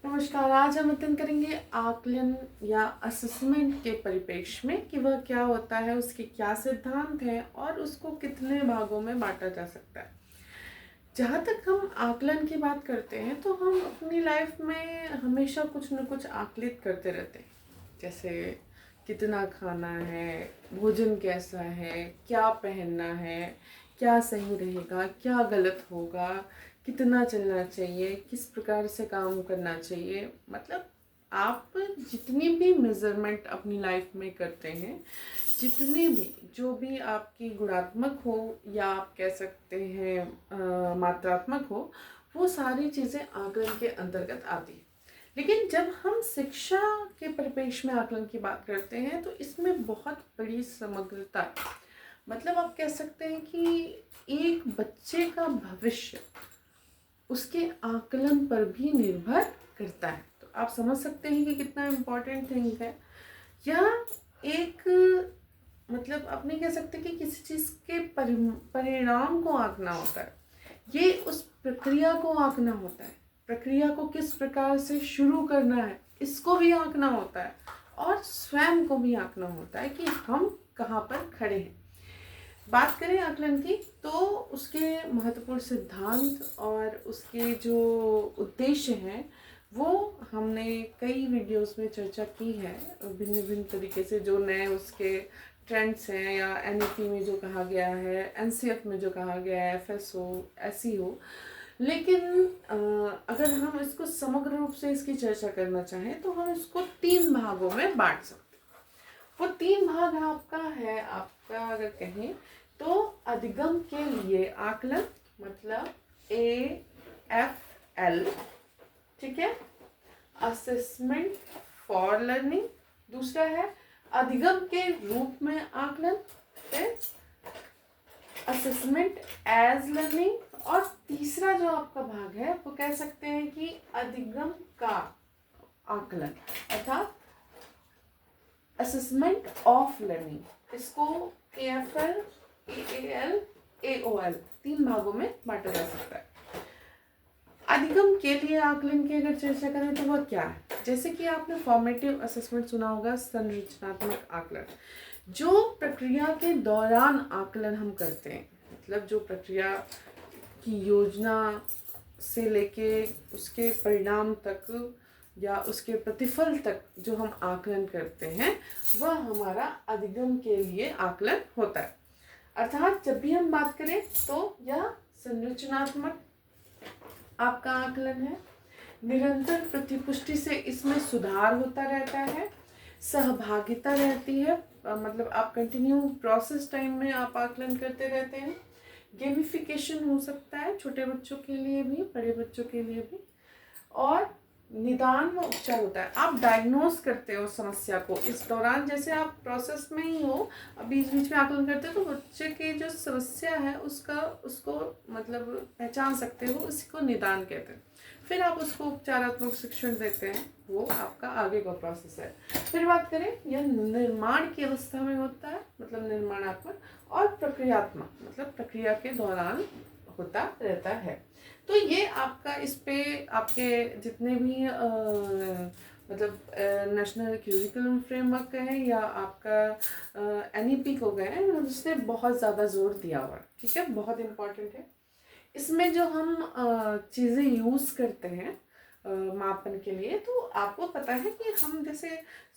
नमस्कार। आज हम अध्ययन करेंगे आकलन या असेसमेंट के परिप्रेक्ष्य में कि वह क्या होता है, उसके क्या सिद्धांत हैं और उसको कितने भागों में बांटा जा सकता है। जहाँ तक हम आकलन की बात करते हैं तो हम अपनी लाइफ में हमेशा कुछ न कुछ आकलित करते रहते हैं। जैसे कितना खाना है, भोजन कैसा है, क्या पहनना है, क्या सही रहेगा, क्या गलत होगा, कितना चलना चाहिए, किस प्रकार से काम करना चाहिए। मतलब आप जितनी भी मेज़रमेंट अपनी लाइफ में करते हैं, जितनी भी जो भी आपकी गुणात्मक हो या आप कह सकते हैं मात्रात्मक हो, वो सारी चीज़ें आकलन के अंतर्गत आती है। लेकिन जब हम शिक्षा के परिप्रेक्ष्य में आकलन की बात करते हैं तो इसमें बहुत बड़ी समग्रता है। मतलब आप कह सकते हैं कि एक बच्चे का भविष्य उसके आकलन पर भी निर्भर करता है। तो आप समझ सकते हैं कि कितना इम्पोर्टेंट थिंग है। यह एक मतलब आप नहीं कह सकते कि किसी चीज़ के परिणाम को आंकना होता है, ये उस प्रक्रिया को आंकना होता है। प्रक्रिया को किस प्रकार से शुरू करना है इसको भी आंकना होता है, और स्वयं को भी आंकना होता है कि हम कहाँ पर खड़े हैं। बात करें आकलन की तो उसके महत्वपूर्ण सिद्धांत और उसके जो उद्देश्य हैं वो हमने कई वीडियोस में चर्चा की है, भिन्न भिन्न तरीके से। जो नए उसके ट्रेंड्स हैं या एनईपी में जो कहा गया है, एनसीएफ में जो कहा गया है, एफएसओ, एसईओ। लेकिन अगर हम इसको समग्र रूप से इसकी चर्चा करना चाहें तो हम इसको 3 भागों में बांट सकते हैं। वो 3 भाग आपका अगर कहें तो अधिगम के लिए आकलन, मतलब AFL, ठीक है। असेसमेंट फॉर लर्निंग दूसरा है, अधिगम के रूप में आकलन, फिर असेसमेंट एज लर्निंग, और तीसरा जो आपका भाग है वो कह सकते हैं कि अधिगम का आकलन अर्थात असेसमेंट ऑफ लर्निंग। इसको AFL, AAL, AOL 3 भागों में बांटा जा सकता है। अधिगम के लिए आकलन की अगर चर्चा करें तो वह क्या है, जैसे कि आपने फॉर्मेटिव असेसमेंट सुना होगा, संरचनात्मक आकलन। जो प्रक्रिया के दौरान आकलन हम करते हैं, मतलब जो प्रक्रिया की योजना से लेके उसके परिणाम तक या उसके प्रतिफल तक जो हम आकलन करते हैं वह हमारा अधिगम के लिए आकलन होता है। अर्थात जब भी हम बात करें तो यह संरचनात्मक आपका आकलन है। निरंतर प्रतिपुष्टि से इसमें सुधार होता रहता है, सहभागिता रहती है, मतलब आप कंटिन्यू प्रोसेस टाइम में आप आकलन करते रहते हैं। गेमिफिकेशन हो सकता है छोटे बच्चों के लिए भी, बड़े बच्चों के लिए भी। और निदान व उपचार होता है, आप डायग्नोस करते हो समस्या को इस दौरान, जैसे आप प्रोसेस में ही हो, बीच बीच में आकलन करते हो तो बच्चे की जो समस्या है उसको मतलब पहचान सकते हो, इसको निदान कहते हैं। फिर आप उसको उपचारात्मक शिक्षण देते हैं, वो आपका आगे का प्रोसेस है। फिर बात करें, यह निर्माण की अवस्था में होता है, मतलब निर्माणात्मक, और प्रक्रियात्मक, मतलब प्रक्रिया के दौरान होता रहता है। तो ये आपका इस पे आपके जितने भी मतलब नेशनल क्यूरिकुलम फ्रेमवर्क कहें या आपका NEP को गए, उसने बहुत ज़्यादा जोर दिया हुआ है, ठीक है, बहुत इम्पोर्टेंट है। इसमें जो हम चीज़ें यूज़ करते हैं मापन के लिए, तो आपको पता है कि हम जैसे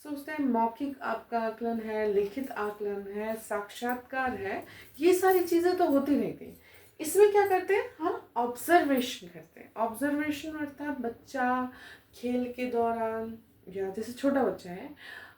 सोचते हैं मौखिक आपका आकलन है, लिखित आकलन है, साक्षात्कार है, ये सारी चीज़ें तो होती रहती हैं। इसमें क्या करते हैं, हम ऑब्जर्वेशन करते हैं। ऑब्जर्वेशन अर्थात बच्चा खेल के दौरान या जैसे छोटा बच्चा है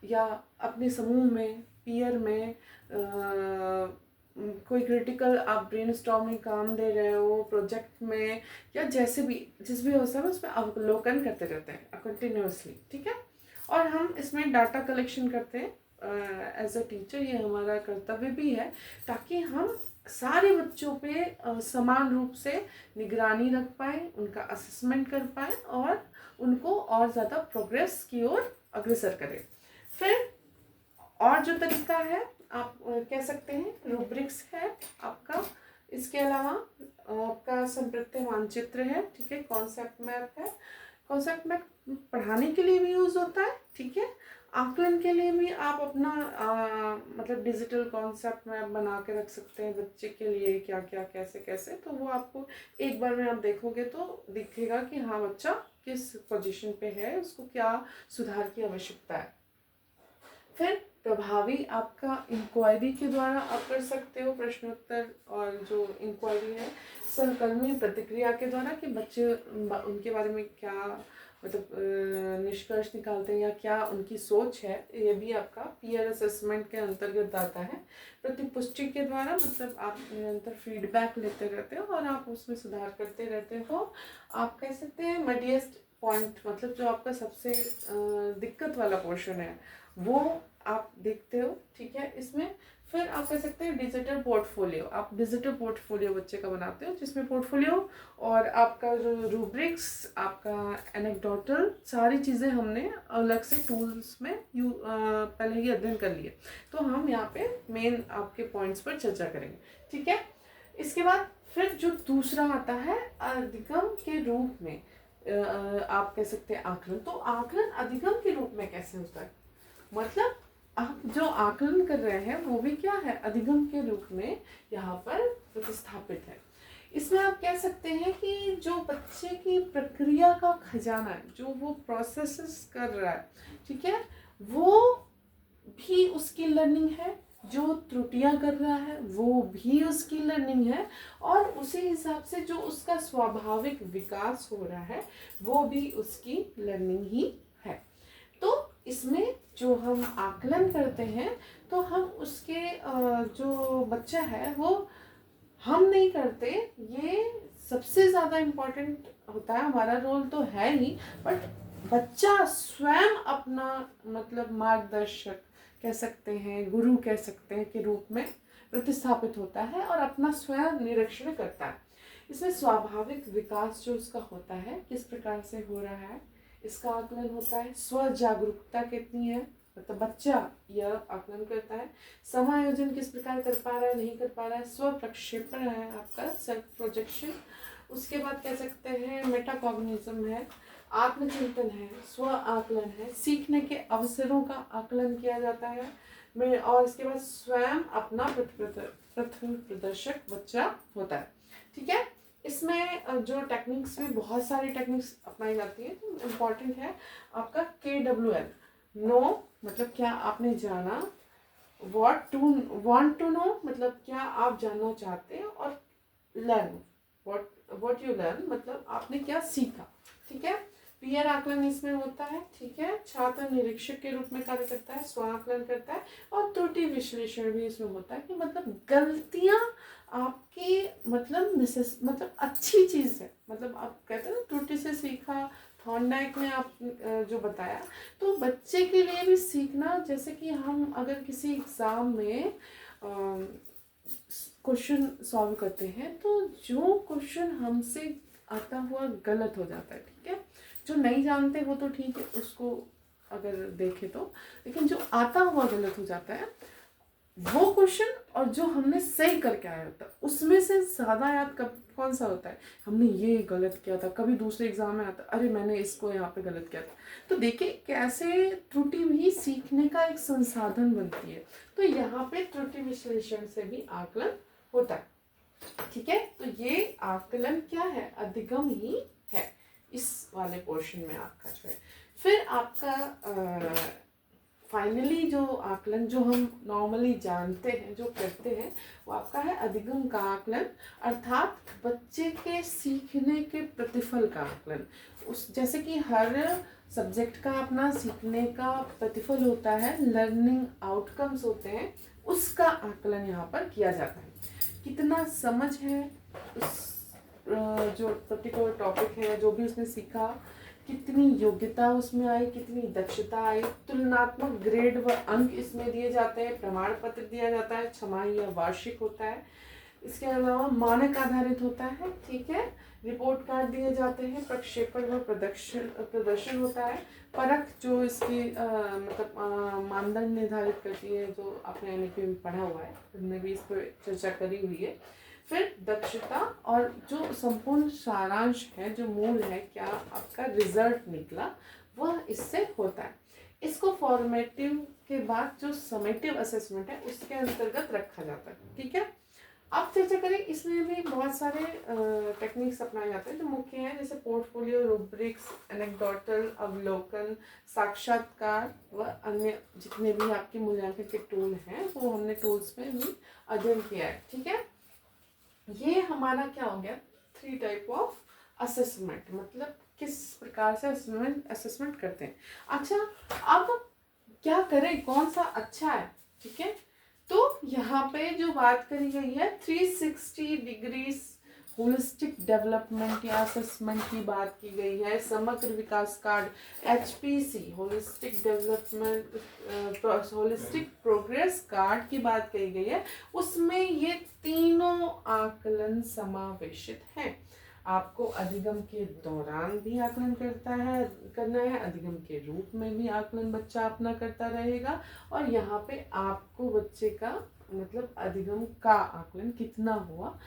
या अपने समूह में, पीयर में कोई क्रिटिकल आप ब्रेनस्टॉर्मिंग काम दे रहे हो प्रोजेक्ट में, या जैसे भी जिस भी अवस्था में उसमें अवलोकन करते रहते हैं कंटिन्यूसली, ठीक है। और हम इसमें डाटा कलेक्शन करते हैं एज अ टीचर, ये हमारा कर्तव्य भी है, ताकि हम सारे बच्चों पे समान रूप से निगरानी रख पाए, उनका असेसमेंट कर पाए और उनको और ज़्यादा प्रोग्रेस की ओर अग्रसर करें। फिर और जो तरीका है आप कह सकते हैं रूब्रिक्स है आपका, इसके अलावा आपका संप्रत्य मानचित्र है, ठीक है, कॉन्सेप्ट मैप है, कॉन्सेप्ट मैथ पढ़ाने के लिए भी यूज़ होता है, ठीक है। आकलन के लिए भी आप अपना मतलब डिजिटल कॉन्सेप्ट मैप बना के रख सकते हैं बच्चे के लिए, क्या क्या कैसे कैसे, तो वो आपको एक बार में आप देखोगे तो दिखेगा कि हाँ बच्चा किस पोजीशन पे है, उसको क्या सुधार की आवश्यकता है। फिर प्रभावी आपका इंक्वायरी के द्वारा आप कर सकते हो, प्रश्नोत्तर और जो इंक्वायरी है सहकर्मी प्रतिक्रिया के द्वारा कि बच्चे उनके बारे में क्या मतलब निष्कर्ष निकालते हैं या क्या उनकी सोच है, ये भी आपका पीयर असेसमेंट के अंतर्गत आता है। प्रतिपुष्टि के द्वारा मतलब आप निरंतर फीडबैक लेते रहते हो और आप उसमें सुधार करते रहते हो। आप कह सकते हैं मडिएस्ट पॉइंट मतलब जो आपका सबसे दिक्कत वाला पोर्शन है वो आप देखते हो, ठीक है। इसमें फिर आप कह सकते हैं डिजिटल पोर्टफोलियो, आप डिजिटल पोर्टफोलियो बच्चे का बनाते हो जिसमें पोर्टफोलियो और आपका जो रूब्रिक्स, आपका एनेक्डोटल, सारी चीज़ें हमने अलग से टूल्स में पहले ही अध्ययन कर लिए, तो हम यहाँ पे मेन आपके पॉइंट्स पर चर्चा करेंगे, ठीक है। इसके बाद फिर जो दूसरा आता है अधिगम के रूप में आप कह सकते हैं आकलन। तो आकलन अधिगम के रूप में कैसे होता है, मतलब आप जो आकलन कर रहे हैं वो भी क्या है, अधिगम के रूप में यहाँ पर प्रतिस्थापित है। इसमें आप कह सकते हैं कि जो बच्चे की प्रक्रिया का खजाना है, जो वो प्रोसेसेस कर रहा है, ठीक है, वो भी उसकी लर्निंग है, जो त्रुटियां कर रहा है वो भी उसकी लर्निंग है, और उसी हिसाब से जो उसका स्वाभाविक विकास हो रहा है वो भी उसकी लर्निंग ही है। तो इसमें जो हम आकलन करते हैं तो हम उसके जो बच्चा है वो हम नहीं करते, ये सबसे ज़्यादा इम्पोर्टेंट होता है, हमारा रोल तो है ही, बट बच्चा स्वयं अपना मतलब मार्गदर्शक कह सकते हैं, गुरु कह सकते हैं के रूप में प्रतिस्थापित होता है और अपना स्वयं निरीक्षण करता है। इसमें स्वाभाविक विकास जो उसका होता है किस प्रकार से हो रहा है इसका आकलन होता है। स्व जागरूकता कितनी है, मतलब बच्चा यह आकलन करता है। समायोजन किस प्रकार कर पा रहा है, नहीं कर पा रहा है। स्व प्रक्षेपण है आपका, सेल्फ प्रोजेक्शन। उसके बाद कह सकते हैं मेटाकॉग्निज्म है, आत्मचिंतन है, स्व आकलन है, सीखने के अवसरों का आकलन किया जाता है। और इसके बाद स्वयं अपना प्रथम प्रदर्शक बच्चा होता है, ठीक है। इसमें जो टेक्निक्स में बहुत सारी टेक्निक्स अपनाई जाती है, तो इम्पॉर्टेंट है आपका KWL, नो मतलब क्या आपने जाना, वांट टू नो मतलब क्या आप जानना चाहते हैं, और लर्न व्हाट यू लर्न मतलब आपने क्या सीखा, ठीक है। पीयर आकलन इसमें होता है, ठीक है। छात्र निरीक्षक के रूप में कार्य करता है, स्व आकलन करता है, और त्रुटि विश्लेषण भी इसमें होता है कि मतलब गलतियां आपकी मतलब अच्छी चीज़ है, मतलब आप कहते हैं ना त्रुटि से सीखा, थॉर्नडाइक ने आप जो बताया, तो बच्चे के लिए भी सीखना, जैसे कि हम अगर किसी एग्ज़ाम में क्वेश्चन सॉल्व करते हैं तो जो क्वेश्चन हमसे आता हुआ गलत हो जाता है, ठीक है। जो नहीं जानते वो तो ठीक है, उसको अगर देखें तो, लेकिन जो आता हुआ गलत हो जाता है वो क्वेश्चन और जो हमने सही करके आया होता है उसमें से ज़्यादा याद कौन सा होता है, हमने ये गलत किया था, कभी दूसरे एग्जाम में आता अरे मैंने इसको यहाँ पे गलत किया था। तो देखिए कैसे त्रुटि भी सीखने का एक संसाधन बनती है, तो यहाँ पे त्रुटि विश्लेषण से भी आकलन होता है, ठीक है। तो ये आकलन क्या है, अधिगम ही है इस वाले पोर्शन में आपका जो है। फिर आपका फाइनली जो आकलन जो हम नॉर्मली जानते हैं, जो करते हैं, वो आपका है अधिगम का आकलन, अर्थात बच्चे के सीखने के प्रतिफल का आकलन। उस जैसे कि हर सब्जेक्ट का अपना सीखने का प्रतिफल होता है, लर्निंग आउटकम्स होते हैं, उसका आकलन यहाँ पर किया जाता है। कितना समझ है उस जो पर्टिकुलर टॉपिक है, जो भी उसने सीखा, कितनी योग्यता उसमें आई, कितनी दक्षता आई, तुलनात्मक ग्रेड व अंक इसमें दिए जाते हैं, प्रमाण पत्र दिया जाता है, छमाही या वार्षिक होता है। इसके अलावा मानक आधारित होता है, ठीक है। रिपोर्ट कार्ड दिए जाते हैं, प्रक्षेपण व प्रदर्शन होता है, परख जो इसकी मतलब मानदंड निर्धारित करती है, जो आपने NEP में पढ़ा हुआ है, हमने भी इस पर चर्चा करी हुई है। फिर दक्षता और जो संपूर्ण सारांश है, जो मूल है, क्या आपका रिजल्ट निकला, वह इससे होता है। इसको फॉर्मेटिव के बाद जो समेटिव असेसमेंट है उसके अंतर्गत रखा जाता है। ठीक है, अब चर्चा करें, इसमें भी बहुत सारे टेक्निक्स अपनाए जाते हैं जो मुख्य हैं, जैसे पोर्टफोलियो, रूब्रिक्स, एनेक्डोटल, अवलोकन, साक्षात्कार व अन्य जितने भी आपके मूल्यांकन के टूल हैं वो हमने टूल्स में भी अध्ययन किया है। ठीक है, ये हमारा क्या हो गया, 3 टाइप ऑफ असेसमेंट, मतलब किस प्रकार से असेसमेंट करते हैं। अच्छा, अब क्या करें, कौन सा अच्छा है। ठीक है, तो यहाँ पे जो बात करी गई है 360 डिग्रीज होलिस्टिक डेवलपमेंट या असेसमेंट की बात की गई है। समग्र विकास card HPC, holistic development holistic progress card की बात कही गई है। उसमें ये तीनों आकलन समावेशित हैं। आपको अधिगम के दौरान भी आकलन करना है, अधिगम के रूप में भी आकलन बच्चा अपना करता रहेगा, और यहाँ पे आपको बच्चे का मतलब अधिगम का आकलन कितना हुआ,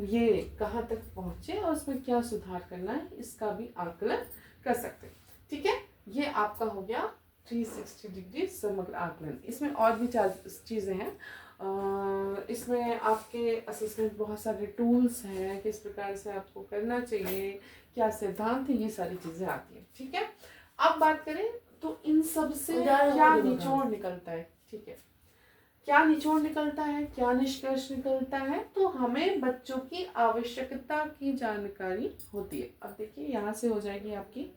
ये कहाँ तक पहुँचे और उसमें क्या सुधार करना है, इसका भी आकलन कर सकते हैं। ठीक है, ये आपका हो गया 360 डिग्री समग्र आकलन। इसमें और भी चीज़ें हैं। इसमें आपके असेसमेंट बहुत सारे टूल्स हैं, किस प्रकार से आपको करना चाहिए, क्या सिद्धांत है, ये सारी चीज़ें आती हैं। ठीक है, अब बात करें तो इन सब से क्या निचोड़ निकलता है। ठीक है, क्या निचोड़ निकलता है, क्या निष्कर्ष निकलता है, तो हमें बच्चों की आवश्यकता की जानकारी होती है। अब देखिए, यहाँ से हो जाएगी आपकी,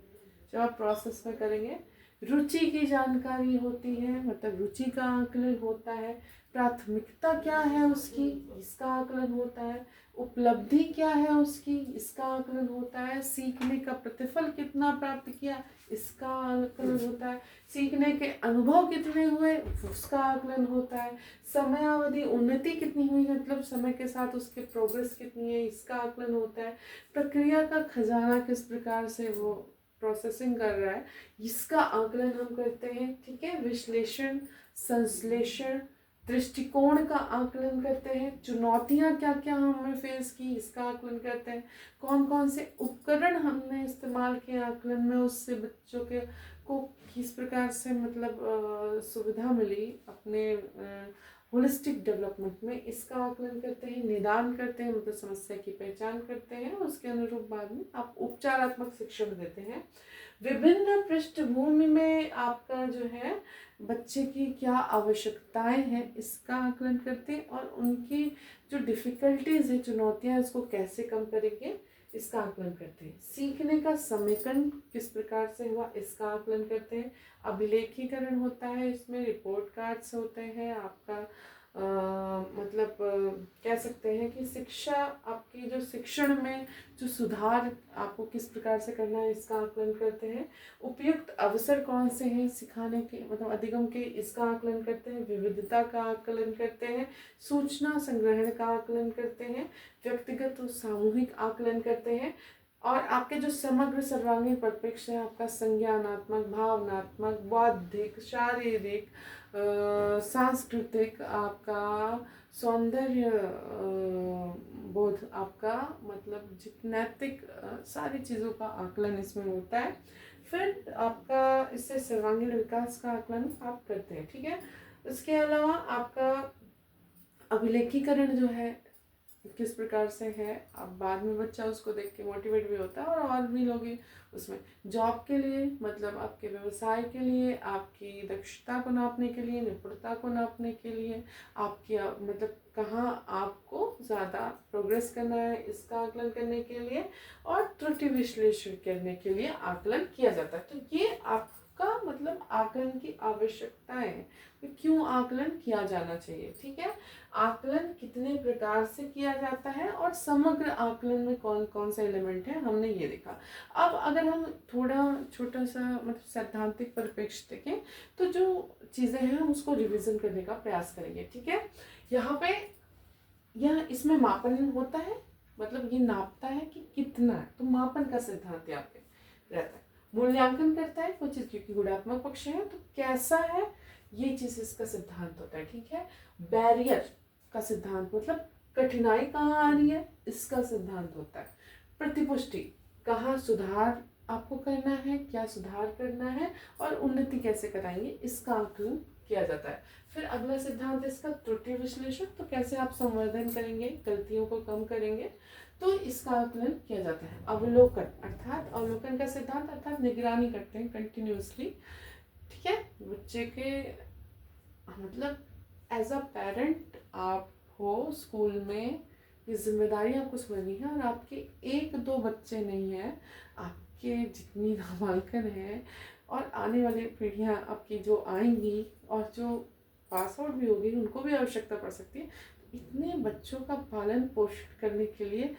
जब आप प्रोसेस में करेंगे, रुचि की जानकारी होती है, मतलब रुचि का आकलन होता है। प्राथमिकता क्या है उसकी, इसका आकलन होता है। उपलब्धि क्या है उसकी, इसका आकलन होता है। सीखने का प्रतिफल कितना प्राप्त किया, इसका आकलन होता है। सीखने के अनुभव कितने हुए, उसका आकलन होता है। समय अवधि उन्नति कितनी हुई, मतलब समय के साथ उसके प्रोग्रेस कितनी है, इसका आकलन होता है। प्रक्रिया का खजाना किस प्रकार से वो प्रोसेसिंग कर रहा है, इसका आकलन हम करते हैं। ठीक है, विश्लेषण, संश्लेषण, दृष्टिकोण का आकलन करते हैं। चुनौतियां क्या क्या हमने फेस की, इसका आकलन करते हैं। कौन कौन से उपकरण हमने इस्तेमाल किए आकलन में, उससे बच्चों के को किस प्रकार से मतलब सुविधा मिली अपने होलिस्टिक डेवलपमेंट में, इसका आकलन करते हैं। निदान करते हैं, मतलब समस्या की पहचान करते हैं, उसके अनुरूप बाद में आप उपचारात्मक शिक्षण देते हैं। विभिन्न पृष्ठभूमि में आपका जो है बच्चे की क्या आवश्यकताएं हैं, इसका आकलन करते हैं, और उनकी जो डिफ़िकल्टीज़ है, चुनौतियां, इसको कैसे कम करेंगे, इसका आकलन करते हैं। सीखने का समेकन किस प्रकार से हुआ, इसका आकलन करते हैं। अभिलेखीकरण होता है, इसमें रिपोर्ट कार्ड्स होते हैं। आपका मतलब कह सकते हैं कि शिक्षा, आपकी जो शिक्षण में जो सुधार आपको किस प्रकार से करना है, इसका आकलन करते हैं। उपयुक्त अवसर कौन से हैं सिखाने के, मतलब अधिगम के, इसका आकलन करते हैं। विविधता का आकलन करते हैं। सूचना संग्रहण का आकलन करते हैं। व्यक्तिगत और सामूहिक आकलन करते हैं। और आपके जो समग्र सर्वांगीण परिप्रेक्ष्य है, आपका संज्ञानात्मक, भावनात्मक, बौद्धिक, शारीरिक, सांस्कृतिक, आपका सौंदर्य बोध, आपका मतलब नैतिक, सारी चीज़ों का आकलन इसमें होता है। फिर आपका इससे सर्वांगीण विकास का आकलन आप करते हैं। ठीक है, इसके अलावा आपका अभिलेखीकरण जो है किस प्रकार से है, अब बाद में बच्चा उसको देख के मोटिवेट भी होता है, और भी लोग उसमें जॉब के लिए, मतलब आपके व्यवसाय के लिए, आपकी दक्षता को नापने के लिए, निपुणता को नापने के लिए, आपकी मतलब कहाँ आपको ज़्यादा प्रोग्रेस करना है, इसका आकलन करने के लिए, और त्रुटि विश्लेषण करने के लिए आकलन किया जाता है। तो ये आपका मतलब आकलन की आवश्यकताएं हैं, तो क्यों आकलन किया जाना चाहिए। ठीक है, आकलन कितने प्रकार से किया जाता है, और समग्र आकलन में कौन कौन से एलिमेंट हैं, हमने ये देखा। अब अगर हम थोड़ा छोटा सा मतलब सैद्धांतिक परिप्रेक्ष्य देखें, तो जो चीज़ें हैं हम उसको रिवीजन करने का प्रयास करेंगे। ठीक है, यहाँ पे यह इसमें मापन होता है, मतलब ये नापता है कि कितना है, तो मापन का सिद्धांत यहाँ पे रहता है। मूल्यांकन करता है कोई चीज़, क्योंकि गुणात्मक पक्ष है, तो कैसा है ये चीज़, इसका सिद्धांत होता है। ठीक है, बैरियर का सिद्धांत, मतलब कठिनाई कहाँ आ रही है, इसका सिद्धांत होता है। प्रतिपुष्टि, कहाँ सुधार आपको करना है, क्या सुधार करना है और उन्नति कैसे कराएंगे, इसका आकलन किया जाता है। फिर अगला सिद्धांत इसका त्रुटि विश्लेषण, तो कैसे आप संवर्धन करेंगे, गलतियों को कम करेंगे, तो इसका आकलन किया जाता है। अवलोकन, अर्थात अवलोकन का सिद्धांत अर्थात निगरानी करते हैं कंटिन्यूसली, ठीक है। बच्चे के मतलब एज अ पेरेंट आप हो स्कूल में, ये जिम्मेदारी आपको समझनी है। और आपके एक दो बच्चे नहीं हैं, आपके जितनी नामांकन है और आने वाली पीढ़ियां आपकी जो आएंगी और जो पास आउट भी होगी उनको भी आवश्यकता पड़ सकती है। इतने बच्चों का पालन पोषण करने के लिए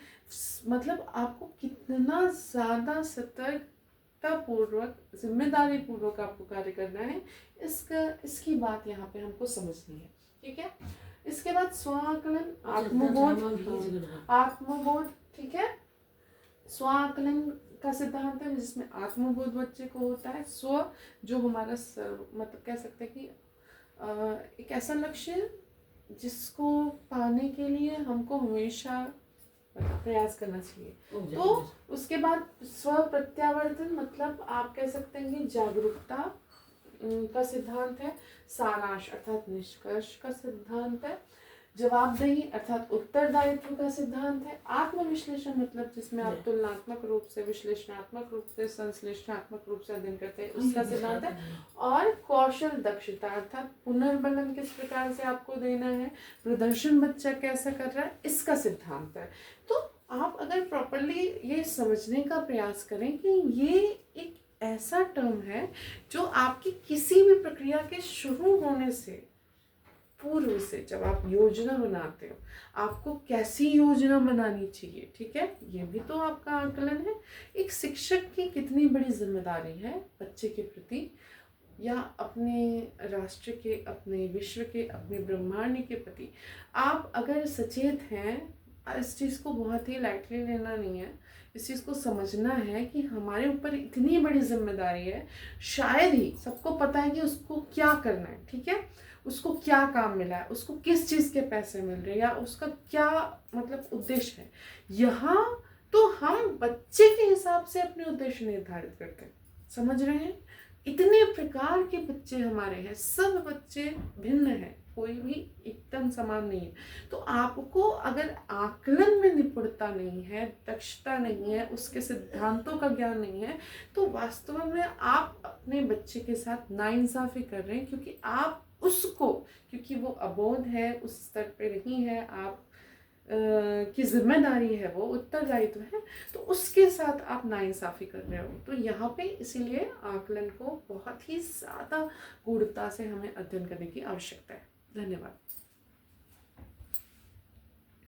मतलब आपको कितना ज़्यादा सतर्कता पूर्वक, जिम्मेदारी पूर्वक आपको कार्य करना है, इसकी बात यहाँ पे हमको समझनी है, ठीक है। इसके बाद स्वाकलन, आत्मबोध, ठीक है। स्वाकलन का सिद्धांत है जिसमें आत्मबोध बच्चे को होता है। स्व जो हमारा मतलब कह सकते हैं कि एक ऐसा लक्ष्य जिसको पाने के लिए हमको हमेशा प्रयास करना चाहिए। तो उसके बाद स्व प्रत्यावर्तन, मतलब आप कह सकते हैं कि जागरूकता का सिद्धांत है। सारांश अर्थात निष्कर्ष का सिद्धांत है। जवाबदेही अर्थात उत्तरदायित्व का सिद्धांत है। आत्मविश्लेषण मतलब जिसमें आप तुलनात्मक रूप से, विश्लेषणात्मक रूप से, संश्लेषणात्मक रूप से अध्ययन करते हैं, उसका सिद्धांत है। और कौशल दक्षता अर्थात पुनर्बलन किस प्रकार से आपको देना है, प्रदर्शन बच्चा कैसा कर रहा है, इसका सिद्धांत है। तो आप अगर प्रॉपरली ये समझने का प्रयास करें कि ये एक ऐसा टर्म है जो आपकी किसी भी प्रक्रिया के शुरू होने से पूर्व से, जब आप योजना बनाते हो, आपको कैसी योजना बनानी चाहिए, ठीक है, ये भी तो आपका आकलन है। एक शिक्षक की कितनी बड़ी जिम्मेदारी है बच्चे के प्रति, या अपने राष्ट्र के, अपने विश्व के, अपने ब्रह्मांड के प्रति आप अगर सचेत हैं, इस चीज़ को बहुत ही लाइटली लेना नहीं है। इस चीज़ को समझना है कि हमारे ऊपर इतनी बड़ी जिम्मेदारी है। शायद ही सबको पता है कि उसको क्या करना है, ठीक है, उसको क्या काम मिला है, उसको किस चीज़ के पैसे मिल रहे हैं, या उसका क्या मतलब उद्देश्य है। यहाँ तो हम बच्चे के हिसाब से अपने उद्देश्य निर्धारित करते हैं, समझ रहे हैं। इतने प्रकार के बच्चे हमारे हैं, सब बच्चे भिन्न हैं, कोई भी एकदम समान नहीं है। तो आपको अगर आकलन में निपुणता नहीं है, दक्षता नहीं है, उसके सिद्धांतों का ज्ञान नहीं है, तो वास्तव में आप अपने बच्चे के साथ नाइंसाफी कर रहे हैं, क्योंकि आप उसको, क्योंकि वो अबोध है, उस स्तर पे नहीं है, आप की जिम्मेदारी है, वो उत्तरदायित्व है, तो उसके साथ आप नाइंसाफी कर रहे हो। तो यहाँ पे इसीलिए आकलन को बहुत ही ज़्यादा गूढ़ता से हमें अध्ययन करने की आवश्यकता है। धन्यवाद।